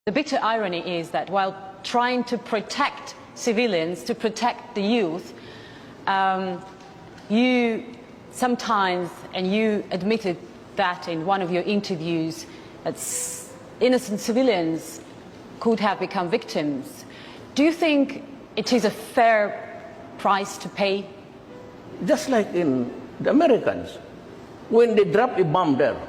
The bitter irony is that while trying to protect civilians, to protect the youth, you sometimes, and you admitted that in one of your interviews, that innocent civilians could have become victims. Do you think it is a fair price to pay? Just like in the Americans, when they drop a bomb there,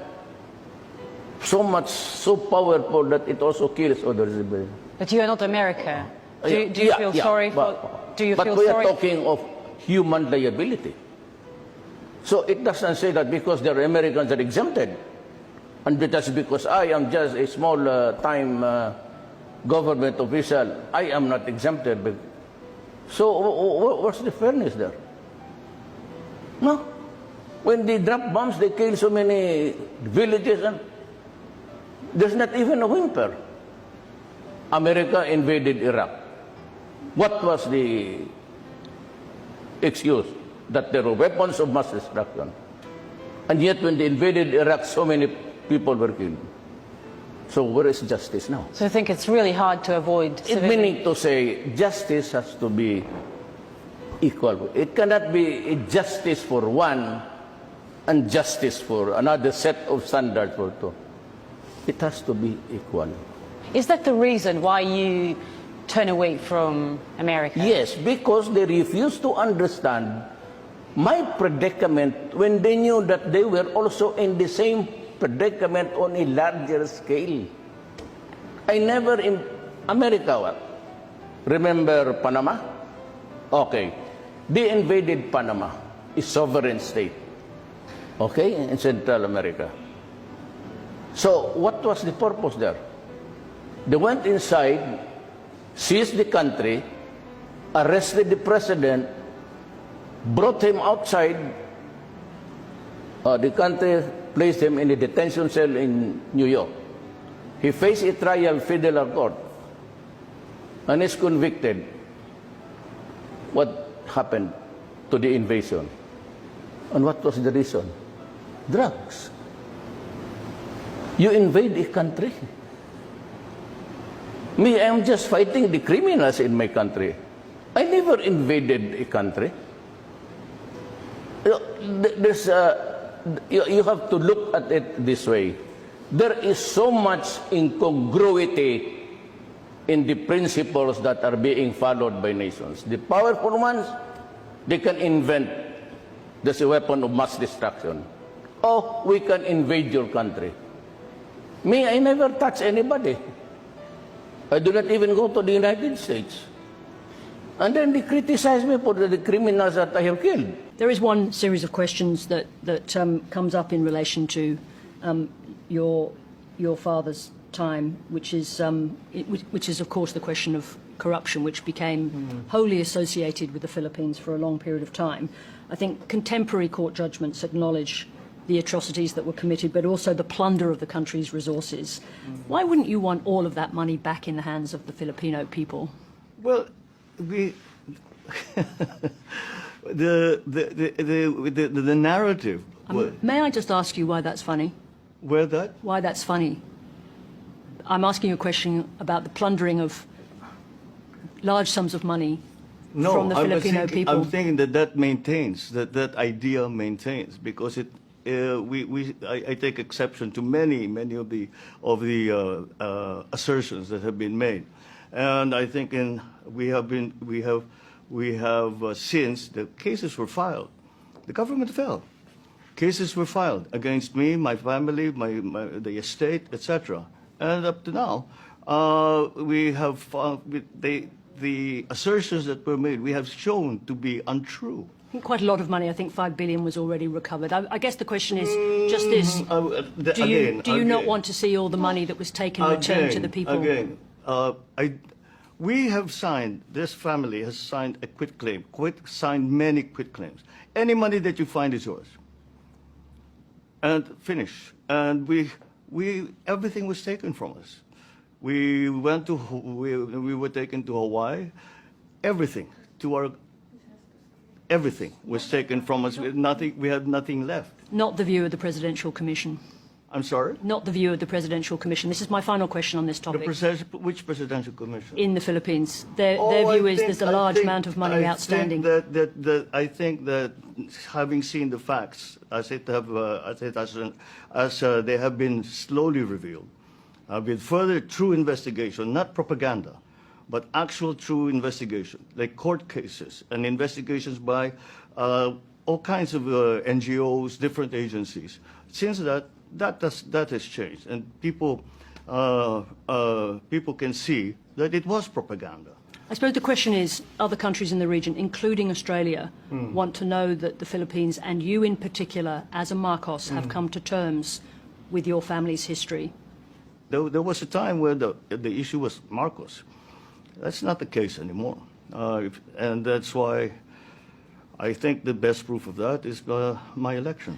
so powerful that it also kills other civilians. But you are not America. Do you feel sorry for? But we are talking of human liability. So it doesn't say that because the Americans are exempted, and that's because I am just a small time government official, I am not exempted. So what's the fairness there? No. When they drop bombs, they kill so many villages, and there's not even a whimper. America invaded Iraq. What was the excuse? That there were weapons of mass destruction. And yet when they invaded Iraq, so many people were killed. So where is justice now? So I think it's really hard to avoid... Meaning to say, justice has to be equal. It cannot be a justice for one and justice for another set of standards for two. It has to be equal. Is that the reason why you turn away from America? Yes, because they refuse to understand my predicament when they knew that they were also in the same predicament on a larger scale. I never in America, remember Panama? Okay, they invaded Panama, a sovereign state, okay, in Central America. So what was the purpose there? They went inside, seized the country, arrested the president, brought him outside the country, placed him in a detention cell in New York. He faced a trial federal court and is convicted. What happened to the invasion? And what was the reason? Drugs. You invade a country. Me, I am just fighting the criminals in my country. I never invaded a country. You have to look at it this way. There is so much incongruity in the principles that are being followed by nations. The powerful ones, they can invent this weapon of mass destruction. Oh, we can invade your country. Me, I never touch anybody. I do not even go to the United States. And then they criticize me for the criminals that I have killed. There is one series of questions that comes up in relation to your father's time, which is of course the question of corruption, which became wholly associated with the Philippines for a long period of time. I think contemporary court judgments acknowledge the atrocities that were committed, but also the plunder of the country's resources. Why wouldn't you want all of that money back in the hands of the Filipino people? Well, the narrative. May I just ask you why that's funny? Where that? Why that's funny? I'm asking you a question about the plundering of large sums of money from the Filipino people. I'm thinking that maintains, that idea maintains, because it. I take exception to many of the assertions that have been made, and I think we have since the cases were filed, the government fell. Cases were filed against me, my family, the estate, etc. And up to now, we have found the assertions that were made. We have shown to be untrue. Quite a lot of money. I think 5 billion was already recovered. I guess the question is just this: do you not want to see all the money that was taken returned to the people? Again, we have signed. This family has signed a quitclaim. Signed many quitclaims. Any money that you find is yours. And finish. And everything was taken from us. We went to. We were taken to Hawaii. Everything Everything was taken from us. We had nothing left. Not the view of the Presidential Commission. I'm sorry? Not the view of the Presidential Commission. This is my final question on this topic. Which presidential commission? In the Philippines. Their Oh, view I is think- there's a I large think- amount of money outstanding. I think that having seen the facts, as they have been slowly revealed, with further true investigation, not propaganda, but actual true investigation, like court cases and investigations by all kinds of NGOs, different agencies. Since that has changed, and people can see that it was propaganda. I suppose the question is, other countries in the region, including Australia, want to know that the Philippines, and you in particular, as a Marcos, have come to terms with your family's history. There was a time where the issue was Marcos. That's not the case anymore. And that's why I think the best proof of that is my election.